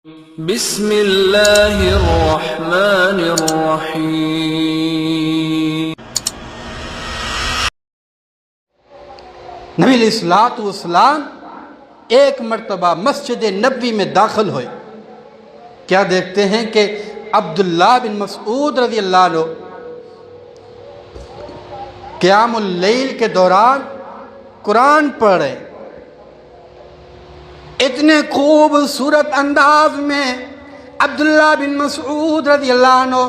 بسم اللہ الرحمن الرحیم۔ نبی علیہ السلام ایک مرتبہ مسجد نبوی میں داخل ہوئے۔ کیا دیکھتے ہیں کہ عبداللہ بن مسعود رضی اللہ عنہ قیام اللیل کے دوران قرآن پڑھ رہے۔ اتنے خوبصورت انداز میں عبداللہ بن مسعود رضی اللہ عنہ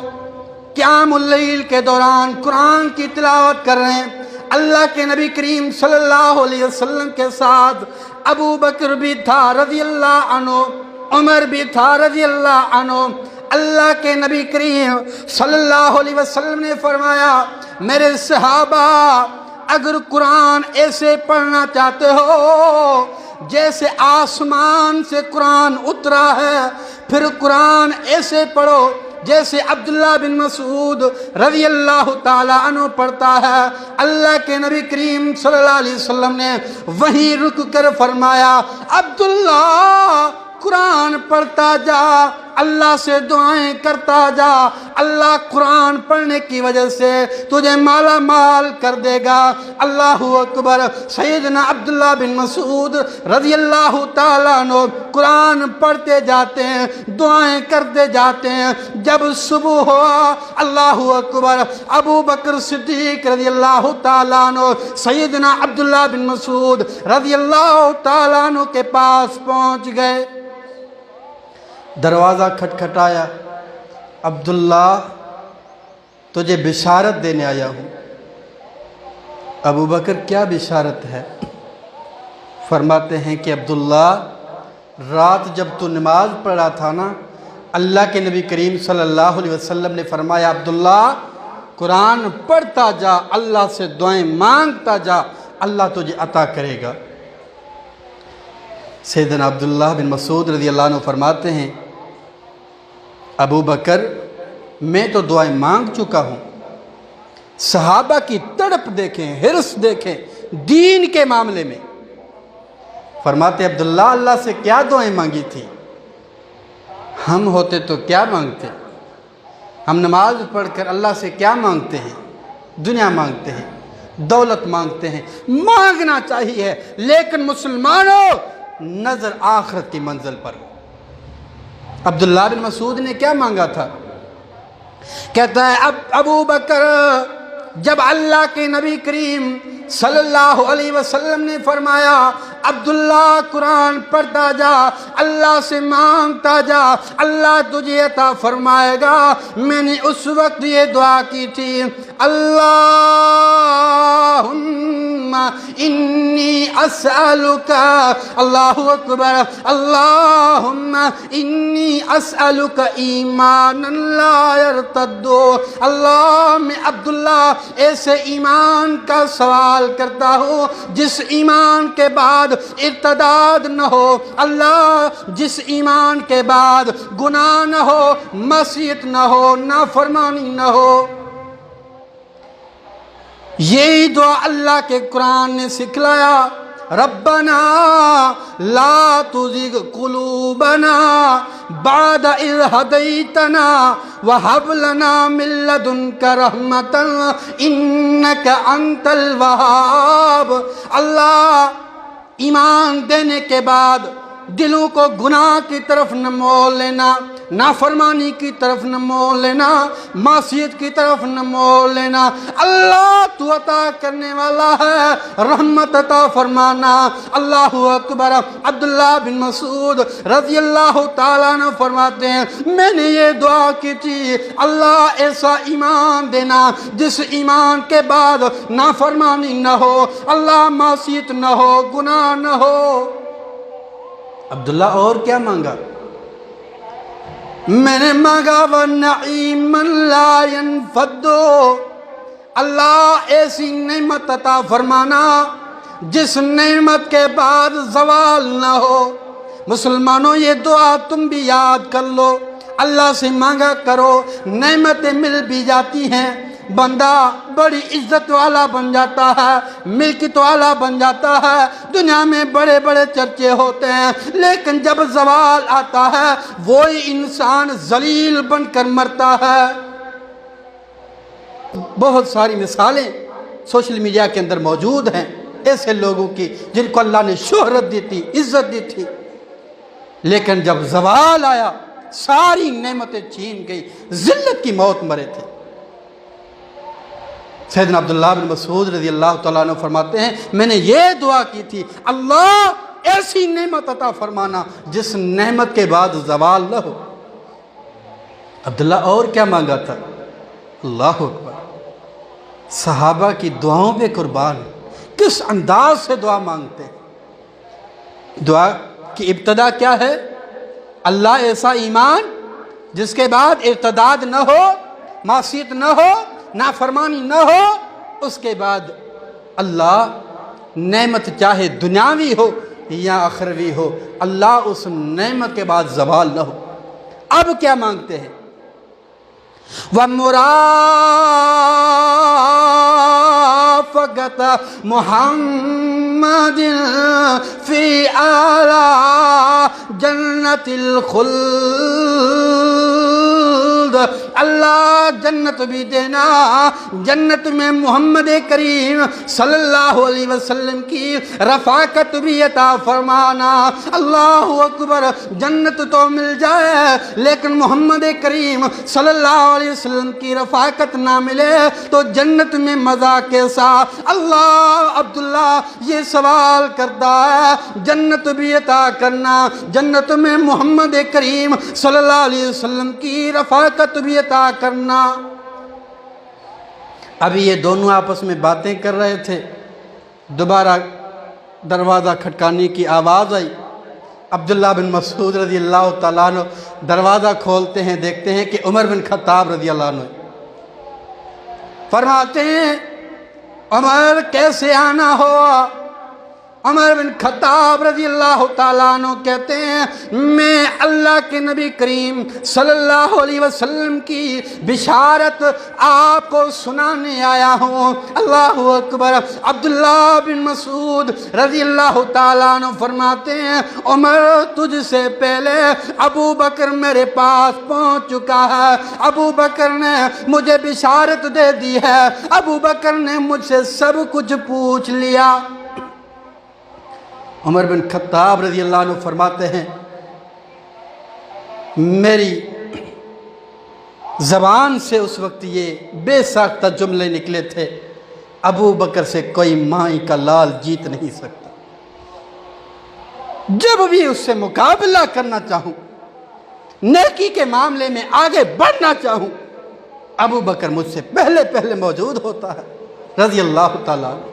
قیام اللیل کے دوران قرآن کی تلاوت کر رہے ہیں۔ اللہ کے نبی کریم صلی اللہ علیہ وسلم کے ساتھ ابو بکر بھی تھا رضی اللہ عنہ، عمر بھی تھا رضی اللہ عنہ۔ اللہ کے نبی کریم صلی اللہ علیہ وسلم نے فرمایا، میرے صحابہ اگر قرآن ایسے پڑھنا چاہتے ہو جیسے آسمان سے قرآن اترا ہے، پھر قرآن ایسے پڑھو جیسے عبداللہ بن مسعود رضی اللہ تعالیٰ عنہ پڑھتا ہے۔ اللہ کے نبی کریم صلی اللہ علیہ وسلم نے وہیں رک کر فرمایا، عبداللہ قرآن پڑھتا جا، اللہ سے دعائیں کرتا جا، اللہ قرآن پڑھنے کی وجہ سے تجھے مالا مال کر دے گا۔ اللہ اکبر۔ سیدنا عبداللہ بن مسعود رضی اللہ تعالیٰ عنہ قرآن پڑھتے جاتے ہیں، دعائیں کرتے جاتے ہیں۔ جب صبح ہوا، اللہ اکبر، ابو بکر صدیق رضی اللہ تعالیٰ عنہ سیدنا عبداللہ بن مسعود رضی اللہ تعالیٰ عنہ کے پاس پہنچ گئے۔ دروازہ کھٹکھٹایا، عبداللہ تجھے بشارت دینے آیا ہوں۔ ابو بکر کیا بشارت ہے؟ فرماتے ہیں کہ عبداللہ رات جب تو نماز پڑھا تھا نا، اللہ کے نبی کریم صلی اللہ علیہ وسلم نے فرمایا، عبداللہ قرآن پڑھتا جا، اللہ سے دعائیں مانگتا جا، اللہ تجھے عطا کرے گا۔ سیدنا عبداللہ بن مسعود رضی اللہ عنہ فرماتے ہیں، ابو بکر میں تو دعائیں مانگ چکا ہوں۔ صحابہ کی تڑپ دیکھیں، حرص دیکھیں دین کے معاملے میں۔ فرماتے عبداللہ اللہ سے کیا دعائیں مانگی تھی؟ ہم ہوتے تو کیا مانگتے؟ ہم نماز پڑھ کر اللہ سے کیا مانگتے ہیں؟ دنیا مانگتے ہیں، دولت مانگتے ہیں۔ مانگنا چاہیے، لیکن مسلمانوں نظر آخرت کی منزل پر۔ عبداللہ بن مسعود نے کیا مانگا تھا؟ کہتا ہے ابو بکر جب اللہ کے نبی کریم صلی اللہ علیہ وسلم نے فرمایا، عبداللہ قرآن پڑھتا جا، اللہ سے مانگتا جا، اللہ تجھے عطا فرمائے گا، میں نے اس وقت یہ دعا کی تھی، اللہم انی اسألک، اللہ اکبر، اللہم انی اسألک ایمانا لا یرتد۔ اللہ میں عبداللہ ایسے ایمان کا سوال کرتا ہوں جس ایمان کے بعد ارتداد نہ ہو، اللہ جس ایمان کے بعد گناہ نہ ہو، معصیت نہ ہو، نافرمانی نہ ہو۔ یہی دعا اللہ کے قرآن نے سکھلایا، ربنا لا تزغ قلوبنا بعد اذ ہدیتنا وہب لنا من لدنک رحمۃ انک انت الوہاب۔ اللہ ایمان دینے کے بعد دلوں کو گناہ کی طرف نہ مول لینا، نافرمانی کی طرف نہ مول لینا، معصیت کی طرف نہ مول لینا۔ اللہ تو عطا کرنے والا ہے، رحمت عطا فرمانا۔ اللہ اکبر۔ عبداللہ بن مسعود رضی اللہ تعالیٰ عنہ فرماتے ہیں، میں نے یہ دعا کی تھی، اللہ ایسا ایمان دینا جس ایمان کے بعد نافرمانی نہ ہو، اللہ معصیت نہ ہو، گناہ نہ ہو۔ عبداللہ اور کیا مانگا؟ میں نے مانگا وَنَعِيمًا لَا يَنْفَدُّ، اللہ ایسی نعمت عطا فرمانا جس نعمت کے بعد زوال نہ ہو۔ مسلمانوں یہ دعا تم بھی یاد کر لو، اللہ سے مانگا کرو، نعمتیں مل بھی جاتی ہیں بندہ بڑی عزت والا بن جاتا ہے، ملکیت والا بن جاتا ہے، دنیا میں بڑے بڑے چرچے ہوتے ہیں، لیکن جب زوال آتا ہے وہی انسان ذلیل بن کر مرتا ہے۔ بہت ساری مثالیں سوشل میڈیا کے اندر موجود ہیں ایسے لوگوں کی جن کو اللہ نے شہرت دی تھی، عزت دی تھی، لیکن جب زوال آیا ساری نعمتیں چھین گئی، ذلت کی موت مرے تھے۔ سیدنا عبداللہ بن مسعود رضی اللہ تعالیٰ عنہ فرماتے ہیں میں نے یہ دعا کی تھی، اللہ ایسی نعمت عطا فرمانا جس نعمت کے بعد زوال نہ ہو۔ عبداللہ اور کیا مانگا تھا؟ اللہ اکبر، صحابہ کی دعاؤں پہ قربان، کس انداز سے دعا مانگتے ہیں۔ دعا کی ابتدا کیا ہے؟ اللہ ایسا ایمان جس کے بعد ارتداد نہ ہو، معصیت نہ ہو، نافرمانی نہ ہو، اس کے بعد اللہ نعمت چاہے دنیاوی ہو یا اخروی ہو، اللہ اس نعمت کے بعد زوال نہ ہو۔ اب کیا مانگتے ہیں؟ وَمُرَافَقَةَ مُحَمَّدٍ فِي أَعْلَى جَنَّةِ الْخُلْدِ، اللہ جنت بھی دینا، جنت میں محمد کریم صلی اللہ علیہ وسلم کی رفاقت بھی عطا فرمانا۔ اللہ اکبر، جنت تو مل جائے لیکن محمد کریم صلی اللہ علیہ وسلم کی رفاقت نہ ملے تو جنت میں مزہ کیسا؟ اللہ عبداللہ یہ سوال کرتا ہے، جنت بھی عطا کرنا، جنت میں محمد کریم صلی اللہ علیہ وسلم کی رفاقت بھی عطا کرنا۔ ابھی یہ دونوں آپس میں باتیں کر رہے تھے، دوبارہ دروازہ کھٹکانے کی آواز آئی۔ عبداللہ بن مسعود رضی اللہ تعالیٰ عنہ دروازہ کھولتے ہیں، دیکھتے ہیں کہ عمر بن خطاب رضی اللہ عنہ فرماتے ہیں عمر کیسے آنا ہوا؟ عمر بن خطاب رضی اللہ تعالیٰ عنہ کہتے ہیں میں اللہ کے نبی کریم صلی اللہ علیہ وسلم کی بشارت آپ کو سنانے آیا ہوں۔ اللہ اکبر، عبداللہ بن مسعود رضی اللہ تعالیٰ عنہ فرماتے ہیں عمر تجھ سے پہلے ابو بکر میرے پاس پہنچ چکا ہے، ابو بکر نے مجھے بشارت دے دی ہے، ابو بکر نے مجھ سے سب کچھ پوچھ لیا۔ عمر بن خطاب رضی اللہ عنہ فرماتے ہیں میری زبان سے اس وقت یہ بے ساختہ جملے نکلے تھے، ابو بکر سے کوئی مائی کا لال جیت نہیں سکتا۔ جب بھی اس سے مقابلہ کرنا چاہوں، نیکی کے معاملے میں آگے بڑھنا چاہوں، ابو بکر مجھ سے پہلے موجود ہوتا ہے رضی اللہ تعالیٰ عنہ۔